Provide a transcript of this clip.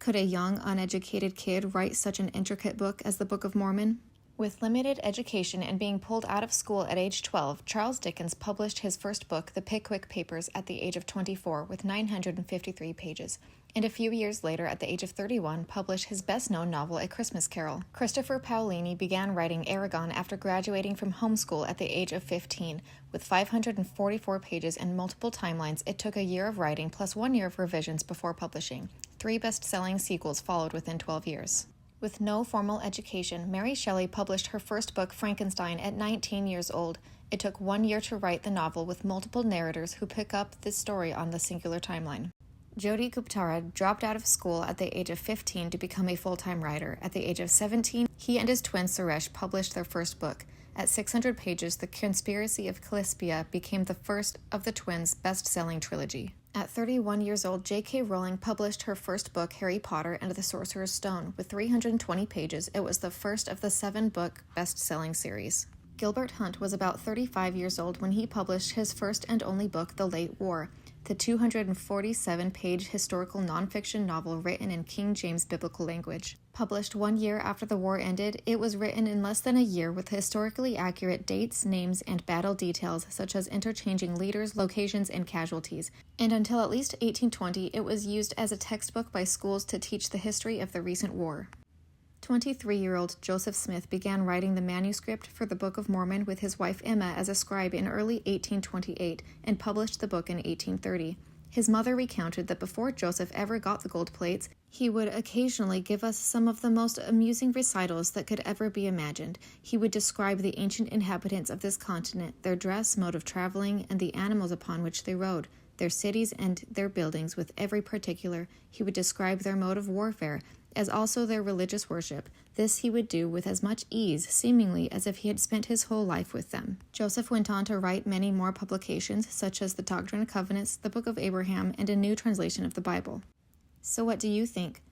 could a young, uneducated kid write such an intricate book as the Book of Mormon? With limited education and being pulled out of school at age 12, Charles Dickens published his first book, The Pickwick Papers, at the age of 24 with 953 pages, and a few years later, at the age of 31, published his best-known novel, A Christmas Carol. Christopher Paolini began writing Aragon after graduating from homeschool at the age of 15. With 544 pages and multiple timelines, it took a year of writing plus 1 year of revisions before publishing. 3 best-selling sequels followed within 12 years. With no formal education, Mary Shelley published her first book, Frankenstein, at 19 years old. It took 1 year to write the novel with multiple narrators who pick up this story on the singular timeline. Jyoti Guptara dropped out of school at the age of 15 to become a full-time writer. At the age of 17, he and his twin Suresh published their first book. At 600 pages, The Conspiracy of Calyspia became the first of the twins' best-selling trilogy. At 31 years old, J.K. Rowling published her first book, Harry Potter and the Sorcerer's Stone. With 320 pages, it was the first of the 7-book best-selling series. Gilbert Hunt was about 35 years old when he published his first and only book, The Late War, the 247-page historical nonfiction novel written in King James biblical language. Published 1 year after the war ended, it was written in less than a year with historically accurate dates, names, and battle details such as interchanging leaders, locations, and casualties. And until at least 1820, it was used as a textbook by schools to teach the history of the recent war. 23-year-old Joseph Smith began writing the manuscript for the Book of Mormon with his wife Emma as a scribe in early 1828 and published the book in 1830. His mother recounted that before Joseph ever got the gold plates, he would occasionally give us some of the most amusing recitals that could ever be imagined. He would describe the ancient inhabitants of this continent, their dress, mode of traveling, and the animals upon which they rode, their cities and their buildings with every particular. He would describe their mode of warfare, as also their religious worship. This he would do with as much ease, seemingly as if he had spent his whole life with them. Joseph went on to write many more publications, such as the Doctrine and Covenants, the Book of Abraham, and a new translation of the Bible. So what do you think?